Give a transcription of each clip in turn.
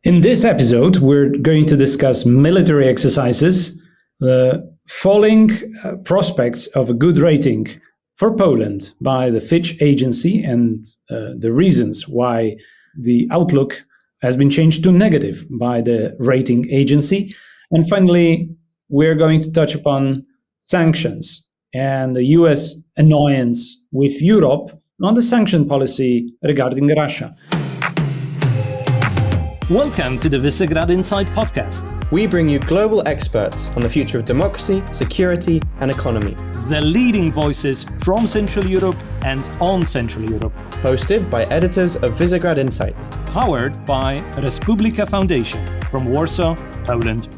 In this episode, we're going to discuss military exercises, the falling prospects of a good rating for Poland by the Fitch agency, and the reasons why the outlook has been changed to negative by the rating agency. And finally, we're going to touch upon sanctions and the US annoyance with Europe on the sanction policy regarding Russia. Welcome to the Visegrad Insight podcast. We bring you global experts on the future of democracy, security, and economy. The leading voices from Central Europe and on Central Europe. Hosted by editors of Visegrad Insight. Powered by Publica Foundation from Warsaw, Poland.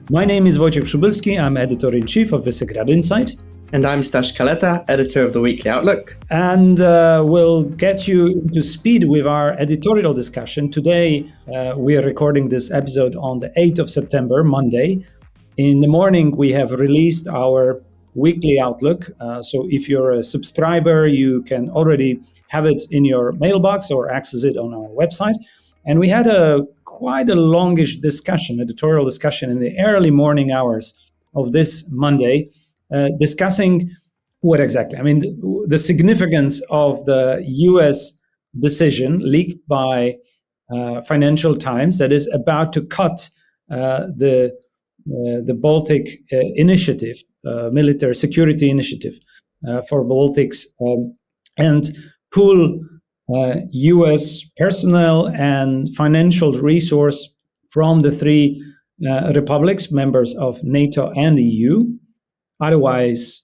My name is Wojciech Przybylski. I'm editor-in-chief of Visegrad Insight. And I'm Stash Kaleta, editor of the Weekly Outlook. And we'll get you into speed with our editorial discussion. Today, we are recording this episode on the 8th of September, Monday. In the morning, we have released our Weekly Outlook. So if you're a subscriber, you can already have it in your mailbox or access it on our website. And we had quite a longish discussion, editorial discussion in the early morning hours of this Monday, discussing what exactly? I mean, the significance of the US decision leaked by Financial Times that is about to cut the Baltic initiative, military security initiative for Baltics, and pull US personnel and financial resource from the three republics, members of NATO and EU, otherwise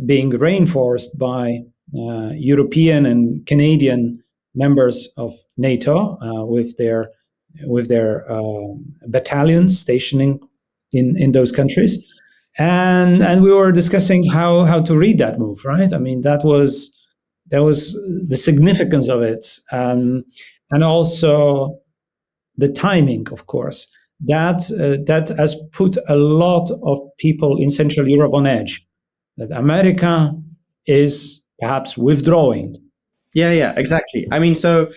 being reinforced by European and Canadian members of NATO with their battalions stationing in those countries, and we were discussing how to read that move, right? I mean, that was the significance of it, and also the timing, of course. That has put a lot of people in Central Europe on edge, that America is perhaps withdrawing. Yeah, exactly. I mean, so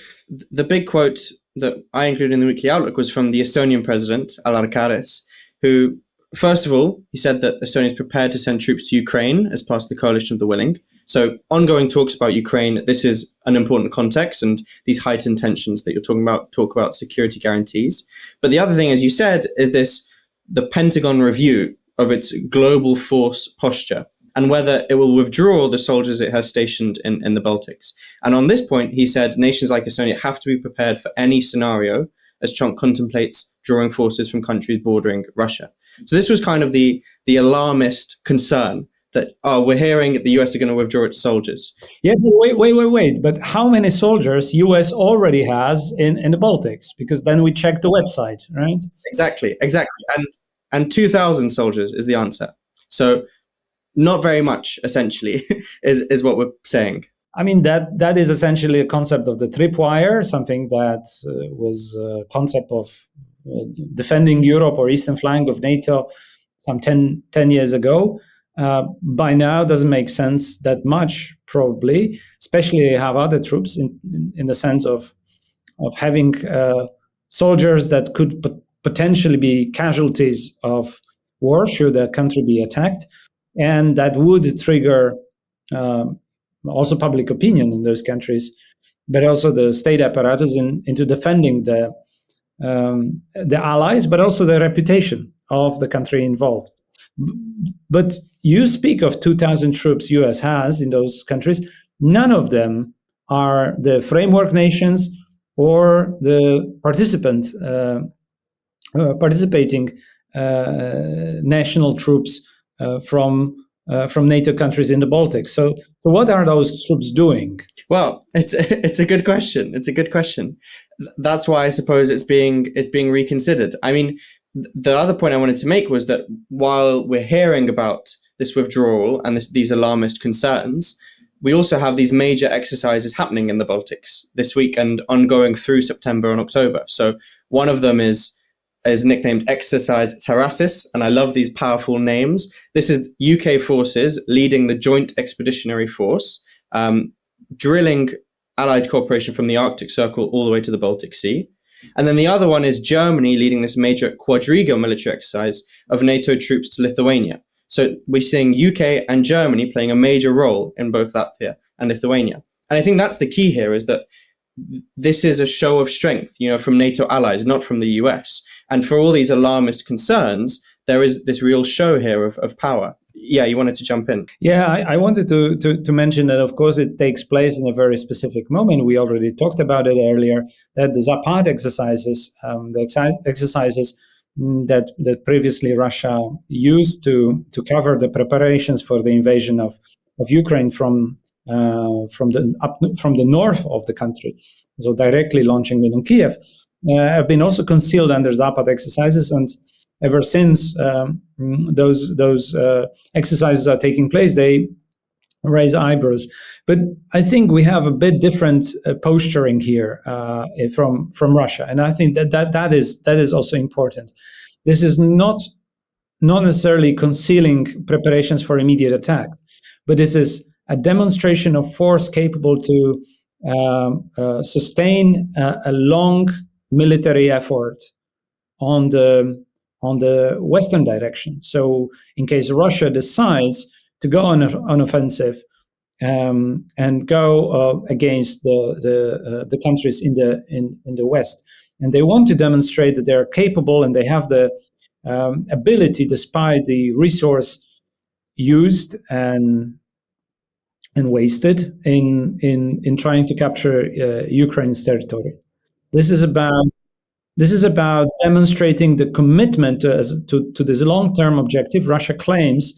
the big quote that I included in the Weekly Outlook was from the Estonian president, Alar Karis, who, first of all, he said that Estonia is prepared to send troops to Ukraine as part of the coalition of the willing. So ongoing talks about Ukraine, this is an important context, and these heightened tensions that you're talking about talk about security guarantees. But the other thing, as you said, is the Pentagon review of its global force posture and whether it will withdraw the soldiers it has stationed in the Baltics. And on this point, he said nations like Estonia have to be prepared for any scenario as Trump contemplates drawing forces from countries bordering Russia. So this was kind of the alarmist concern that, we're hearing the US are going to withdraw its soldiers. Yeah, wait. But how many soldiers US already has in the Baltics? Because then we check the website, right? Exactly. And 2,000 soldiers is the answer. So not very much, essentially, is what we're saying. I mean, that is essentially a concept of the tripwire, something that was a concept of defending Europe or eastern flank of NATO some 10 years ago. By now, it doesn't make sense that much, probably, especially have other troops in the sense of having soldiers that could potentially be casualties of war should a country be attacked, and that would trigger also public opinion in those countries, but also the state apparatus into defending the allies, but also the reputation of the country involved. But you speak of 2,000 troops US has in those countries. None of them are the framework nations or the participating national troops from NATO countries in the Baltics. So what are those troops doing? Well, it's a good question. That's why I suppose it's being reconsidered. I mean, the other point I wanted to make was that while we're hearing about this withdrawal and these alarmist concerns, we also have these major exercises happening in the Baltics this week and ongoing through September and October. So one of them is nicknamed Exercise Tarasis, and I love these powerful names. This is UK forces leading the Joint Expeditionary Force, drilling allied cooperation from the Arctic Circle all the way to the Baltic Sea. And then the other one is Germany leading this major quadriga military exercise of NATO troops to Lithuania. So we're seeing UK and Germany playing a major role in both Latvia and Lithuania. And I think that's the key here, is that this is a show of strength, from NATO allies, not from the US. And for all these alarmist concerns, there is this real show here of power. Yeah, you wanted to jump in. Yeah, I wanted to mention that, of course, it takes place in a very specific moment. We already talked about it earlier, that the Zapad exercises, exercises that previously Russia used to cover the preparations for the invasion of Ukraine from the north of the country, so directly launching it on Kiev, have been also concealed under Zapad exercises, and ever since those exercises are taking place, they raise eyebrows. But I think we have a bit different posturing here from Russia, and I think that is also important. This is not necessarily concealing preparations for immediate attack, but this is a demonstration of force capable to sustain a long military effort on the western direction. So, in case Russia decides to go on an offensive and go against the countries in the west, and they want to demonstrate that they're capable and they have the ability, despite the resource used and wasted in trying to capture Ukraine's territory. This is about demonstrating the commitment to this long-term objective. Russia claims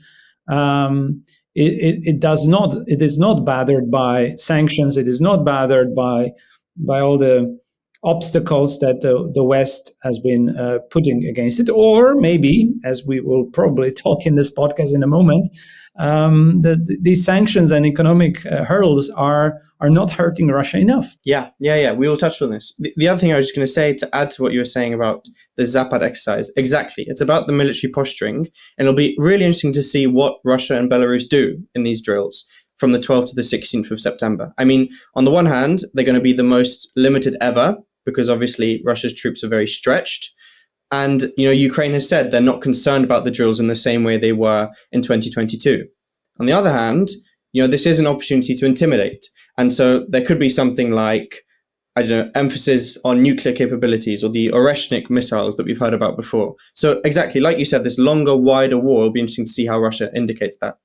it is not bothered by sanctions. It is not bothered by all the obstacles that the West has been putting against it, or maybe, as we will probably talk in this podcast in a moment, these sanctions and economic hurdles are not hurting Russia enough. Yeah. We will touch on this. The other thing I was just going to say, to add to what you were saying about the Zapad exercise, exactly. It's about the military posturing, and it'll be really interesting to see what Russia and Belarus do in these drills from the 12th to the 16th of September. I mean, on the one hand, they're going to be the most limited ever, because obviously Russia's troops are very stretched. And, Ukraine has said they're not concerned about the drills in the same way they were in 2022. On the other hand, this is an opportunity to intimidate. And so there could be something like, emphasis on nuclear capabilities, or the Oreshnik missiles that we've heard about before. So exactly, like you said, this longer, wider war, will be interesting to see how Russia indicates that.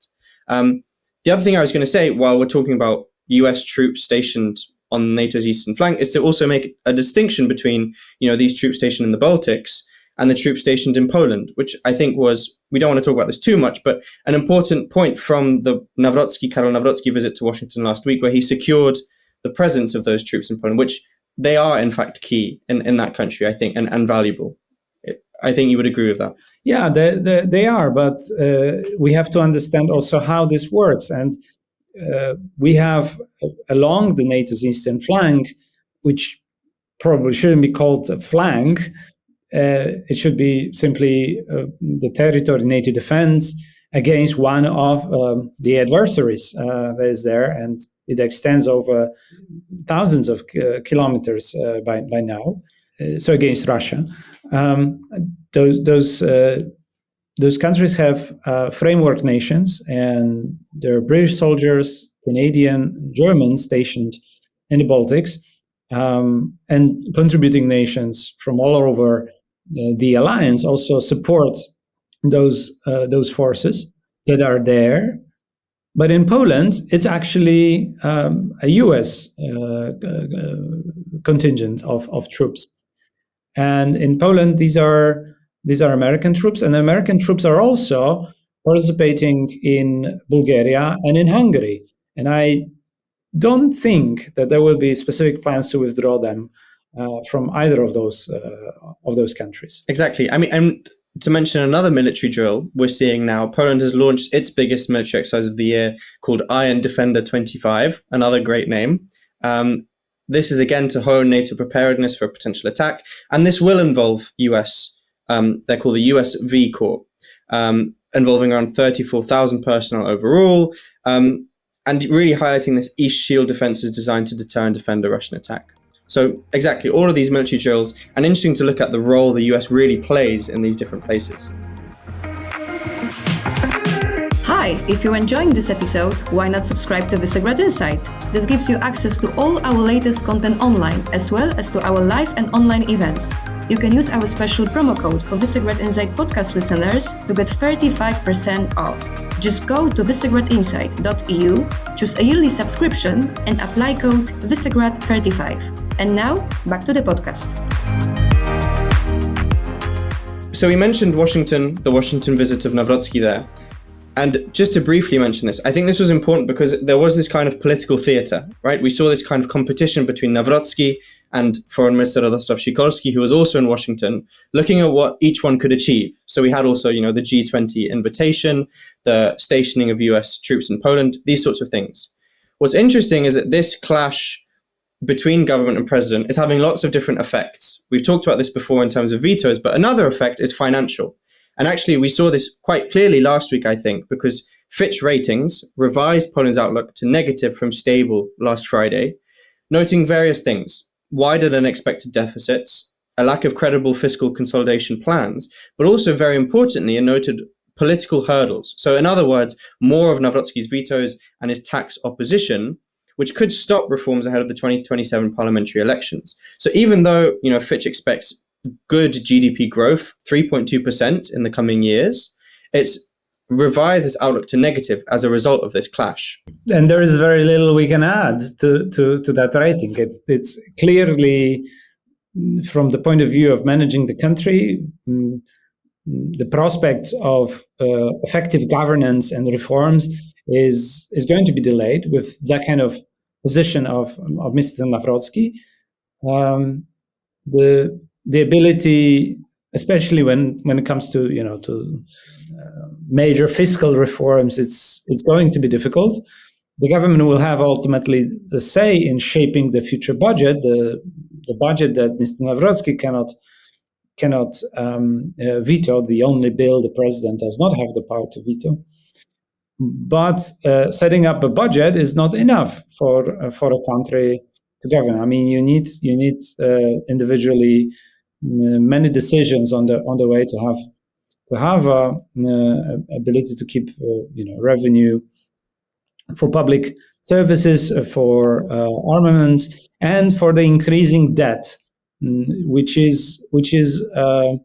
The other thing I was going to say, while we're talking about US troops stationed on NATO's eastern flank, is to also make a distinction between, these troops stationed in the Baltics and the troops stationed in Poland, which I think was, we don't want to talk about this too much, but an important point from the Karol Nawrocki visit to Washington last week, where he secured the presence of those troops in Poland, which they are in fact key in that country, I think, and valuable. I think you would agree with that. Yeah, they are, but we have to understand also how this works. And we have along the NATO's eastern flank, which probably shouldn't be called a flank. It should be simply the territory NATO defends against one of the adversaries that is there, and it extends over thousands of kilometers by now. So against Russia, those countries have framework nations, and there are British soldiers, Canadian, German stationed in the Baltics, and contributing nations from all over the alliance also support those forces that are there. But in Poland, it's actually a U.S. Contingent of troops, and in Poland, these are American troops, and American troops are also participating in Bulgaria and in Hungary. And I don't think that there will be specific plans to withdraw them from either of those countries. Exactly. I mean, and to mention another military drill we're seeing now, Poland has launched its biggest military exercise of the year, called Iron Defender 25, another great name. This is again to hone NATO preparedness for a potential attack, and this will involve US. They're called the US V Corps, involving around 34,000 personnel overall. and really highlighting this East Shield defense is designed to deter and defend a Russian attack. So exactly, all of these military drills, and interesting to look at the role the US really plays in these different places. Hi, if you're enjoying this episode, why not subscribe to Visegrad Insight? This gives you access to all our latest content online, as well as to our live and online events. You can use our special promo code for Visegrad Insight podcast listeners to get 35% off. Just go to visegradinsight.eu, choose a yearly subscription, and apply code Visegrad35. And now, back to the podcast. So we mentioned Washington, the Washington visit of Nawrocki there. And just to briefly mention this, I think this was important because there was this kind of political theatre, right? We saw this kind of competition between Nawrocki and Foreign Minister Radosław Sikorski, who was also in Washington, looking at what each one could achieve. So we had also, the G20 invitation, the stationing of US troops in Poland, these sorts of things. What's interesting is that this clash between government and president is having lots of different effects. We've talked about this before in terms of vetoes, but another effect is financial. And actually, we saw this quite clearly last week, I think, because Fitch Ratings revised Poland's outlook to negative from stable last Friday, noting various things: wider than expected deficits, a lack of credible fiscal consolidation plans, but also very importantly, it noted political hurdles. So in other words, more of Nawrocki's vetoes and his tax opposition, which could stop reforms ahead of the 2027 parliamentary elections. So even though, Fitch expects good GDP growth, 3.2% in the coming years, it's revised this outlook to negative as a result of this clash. And there is very little we can add to that rating. It's clearly, from the point of view of managing the country, the prospect of effective governance and reforms is going to be delayed with that kind of position of Mr. Nawrocki. The ability, especially when it comes to major fiscal reforms, it's going to be difficult. The government will have ultimately the say in shaping the future budget, the budget that Mr. Nawrocki cannot veto, the only bill the president does not have the power to veto. But setting up a budget is not enough for a country to govern. I mean, you need individually many decisions on the way to have ability to keep revenue for public services, for armaments, and for the increasing debt, which is a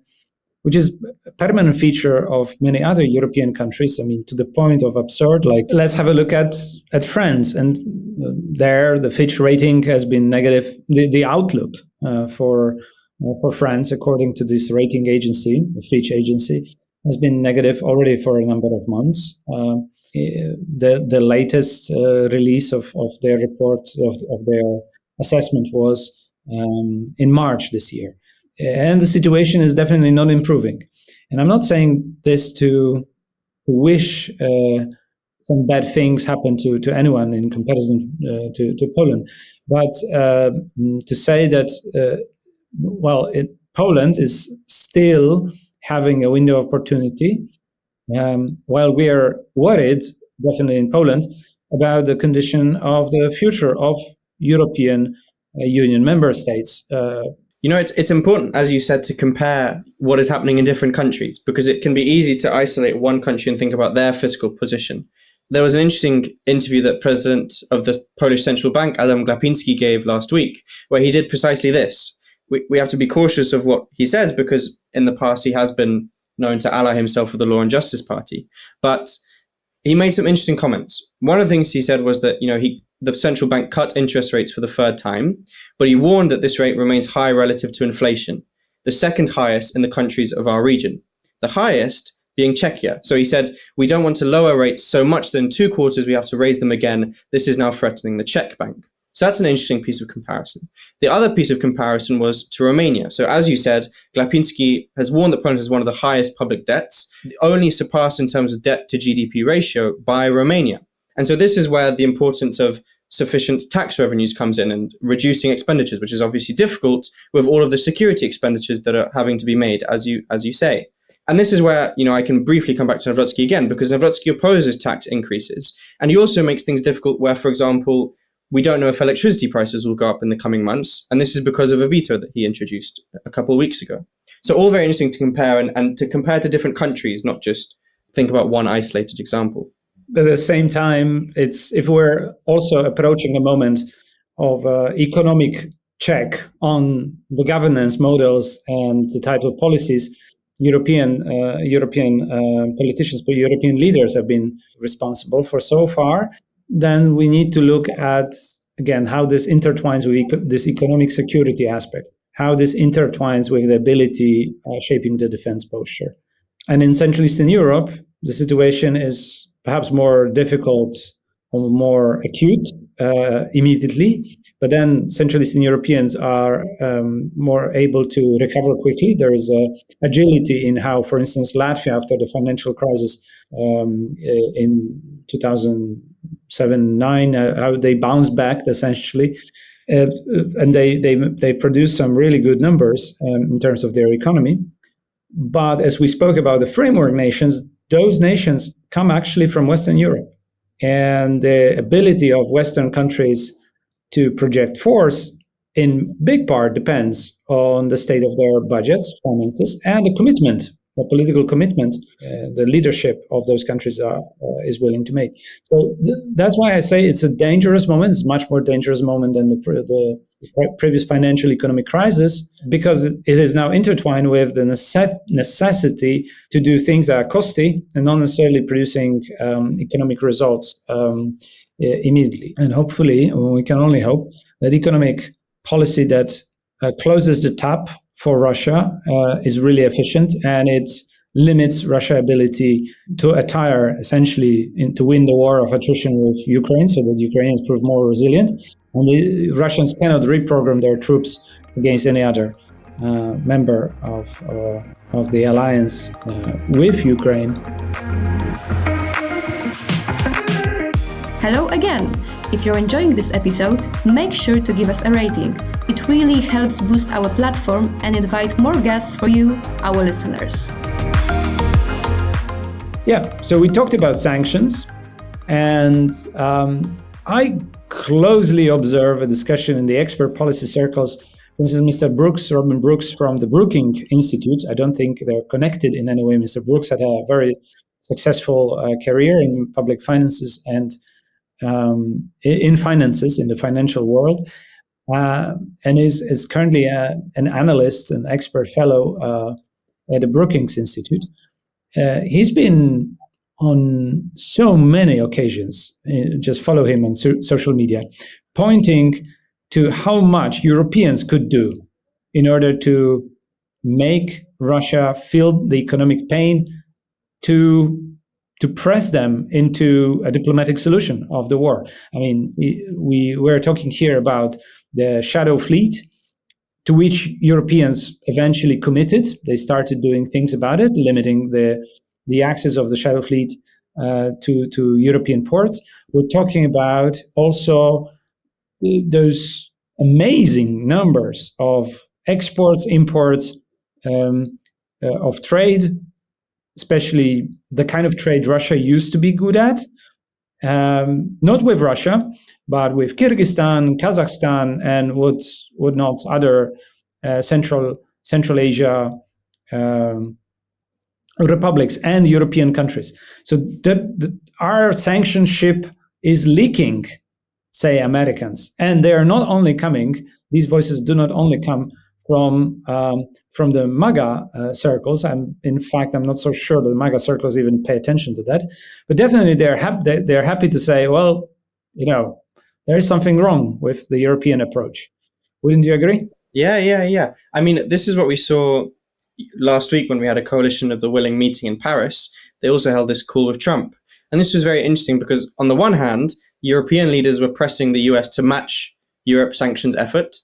permanent feature of many other European countries. I mean, to the point of absurd. Like, let's have a look at France, and there the Fitch rating has been negative. The outlook for France, according to this rating agency, the Fitch agency, has been negative already for a number of months. The latest release of their report, of their assessment, was in March this year. And the situation is definitely not improving. And I'm not saying this to wish some bad things happen to anyone in comparison to Poland, but to say that, Poland is still having a window of opportunity, while we are worried, definitely in Poland, about the condition of the future of European Union member states. It's important, as you said, to compare what is happening in different countries, because it can be easy to isolate one country and think about their fiscal position. There was an interesting interview that President of the Polish Central Bank, Adam Glapiński, gave last week, where he did precisely this. We have to be cautious of what he says, because in the past he has been known to ally himself with the Law and Justice Party. But he made some interesting comments. One of the things he said was that, the central bank cut interest rates for the third time, but he warned that this rate remains high relative to inflation, the second highest in the countries of our region, the highest being Czechia. So he said, we don't want to lower rates so much that in 2 quarters we have to raise them again. This is now threatening the Czech bank. So that's an interesting piece of comparison. The other piece of comparison was to Romania. So as you said, Glapiński has warned that Poland has one of the highest public debts, only surpassed in terms of debt to GDP ratio by Romania. And so this is where the importance of sufficient tax revenues comes in, and reducing expenditures, which is obviously difficult with all of the security expenditures that are having to be made, as you say. And this is where, I can briefly come back to Nawrocki again, because Nawrocki opposes tax increases. And he also makes things difficult where, for example, we don't know if electricity prices will go up in the coming months. And this is because of a veto that he introduced a couple of weeks ago. So all very interesting to compare and to compare to different countries, not just think about one isolated example. But at the same time, if we're also approaching a moment of economic check on the governance models and the type of policies European politicians, but European leaders have been responsible for so far, then we need to look at, again, how this intertwines with this economic security aspect, how this intertwines with the ability shaping the defense posture. And in Central Eastern Europe, the situation is perhaps more difficult or more acute immediately, but then Central Eastern Europeans are more able to recover quickly. There is agility in how, for instance, Latvia, after the financial crisis in 2007-09, how they bounced back essentially, and they produced some really good numbers in terms of their economy. But as we spoke about the framework nations, those nations come actually from Western Europe. And the ability of Western countries to project force in big part depends on the state of their budgets, finances, and the commitment, the political commitment the leadership of those countries is willing to make. So that's why I say it's a dangerous moment. It's a much more dangerous moment than the previous financial economic crisis, because it is now intertwined with the necessity to do things that are costly and not necessarily producing economic results immediately. And hopefully, we can only hope that economic policy that closes the tap for Russia is really efficient, and it limits Russia's ability to attire, essentially, to win the war of attrition with Ukraine, so that Ukrainians prove more resilient. And the Russians cannot reprogram their troops against any other member of the alliance with Ukraine. Hello again! If you're enjoying this episode, make sure to give us a rating. It really helps boost our platform and invite more guests for you, our listeners. Yeah, so we talked about sanctions, and I closely observe a discussion in the expert policy circles. This is Mr. Robin Brooks from the Brookings Institute. I don't think they're connected in any way. Mr. Brooks had a very successful career in public finances and in finances, in the financial world, and is currently an analyst, an expert fellow at the Brookings Institute. He's been on so many occasions, just follow him on social media, pointing to how much Europeans could do in order to make Russia feel the economic pain, to press them into a diplomatic solution of the war. I mean, we're talking here about the shadow fleet, to which Europeans eventually committed. They started doing things about it, limiting the access of the shadow fleet to European ports. We're talking about also those amazing numbers of exports, imports, of trade, especially the kind of trade Russia used to be good at, not with Russia, but with Kyrgyzstan, Kazakhstan, and what not other Central Asia republics and European countries. So our sanction ship is leaking, say, Americans, and they are not only coming. These voices do not only come from the MAGA circles. In fact, I'm not so sure that the MAGA circles even pay attention to that. But definitely, they're happy to say, well, there is something wrong with the European approach. Wouldn't you agree? Yeah. I mean, this is what we saw last week when we had a coalition of the willing meeting in Paris. They also held this call with Trump. And this was very interesting because, on the one hand, European leaders were pressing the US to match Europe's sanctions effort.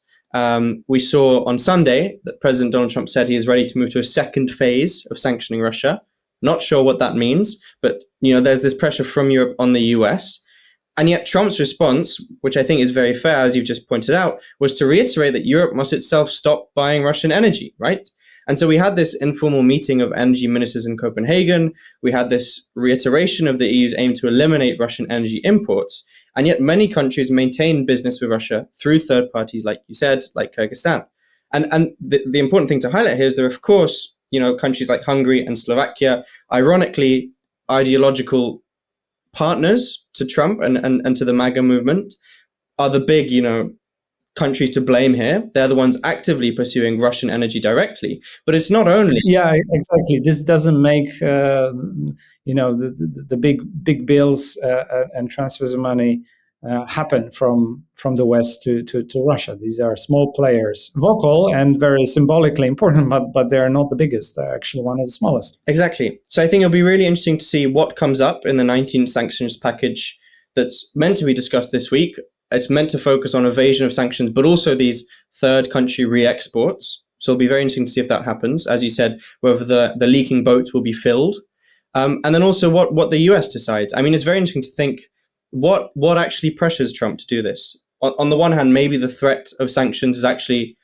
We saw on Sunday that President Donald Trump said he is ready to move to a second phase of sanctioning Russia. Not sure what that means, but there's this pressure from Europe on the US. And yet Trump's response, which I think is very fair, as you've just pointed out, was to reiterate that Europe must itself stop buying Russian energy, right? And so we had this informal meeting of energy ministers in Copenhagen. We had this reiteration of the EU's aim to eliminate Russian energy imports. And yet many countries maintain business with Russia through third parties, like you said, like Kyrgyzstan. And the important thing to highlight here is there are, of course, countries like Hungary and Slovakia, ironically, ideological partners to Trump and to the MAGA movement, are the big, countries to blame here. They're the ones actively pursuing Russian energy directly. But it's not only. Yeah, exactly. This doesn't make the big bills and transfers of money happen from the West to Russia. These are small players, vocal and very symbolically important, but they're not the biggest. They're actually one of the smallest. Exactly. So I think it'll be really interesting to see what comes up in the 19 sanctions package that's meant to be discussed this week. It's meant to focus on evasion of sanctions, but also these third country re-exports. So it'll be very interesting to see if that happens. As you said, whether the leaking boat will be filled. And then also what the US decides. I mean, it's very interesting to think what actually pressures Trump to do this. On the one hand, maybe the threat of sanctions is actually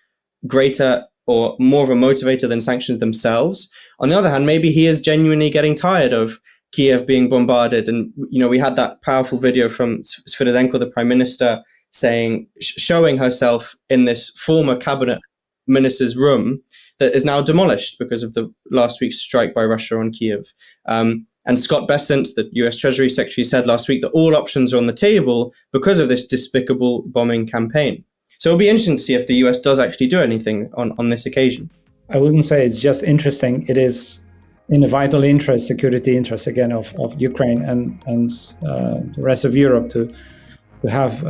greater or more of a motivator than sanctions themselves. On the other hand, maybe he is genuinely getting tired of Kiev being bombarded. And, we had that powerful video from Svyridenko, the prime minister, showing herself in this former cabinet minister's room that is now demolished because of the last week's strike by Russia on Kiev. And Scott Bessent, the US Treasury Secretary, said last week that all options are on the table because of this despicable bombing campaign. So it'll be interesting to see if the US does actually do anything on this occasion. I wouldn't say it's just interesting. It is in the vital interest, security interest, again, of Ukraine and the rest of Europe to have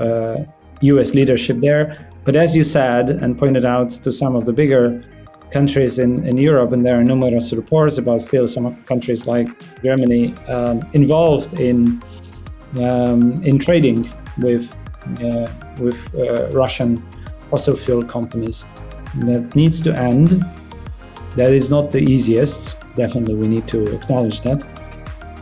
US leadership there. But as you said and pointed out to some of the bigger countries in Europe, and there are numerous reports about still some countries like Germany involved in trading with Russian fossil fuel companies. That needs to end. That is not the easiest. Definitely, we need to acknowledge that.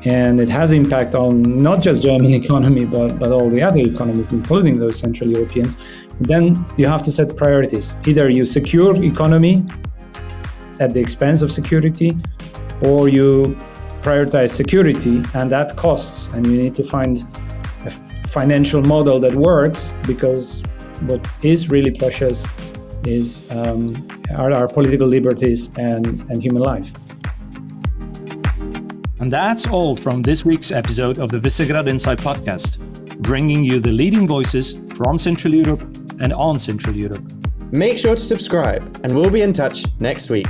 And it has impact on not just German economy, but all the other economies, including those Central Europeans. Then you have to set priorities. Either you secure economy at the expense of security, or you prioritize security, and that costs. And you need to find a financial model that works, because what is really precious is our political liberties and human life. And that's all from this week's episode of the Visegrad Insight podcast, bringing you the leading voices from Central Europe and on Central Europe. Make sure to subscribe, and we'll be in touch next week.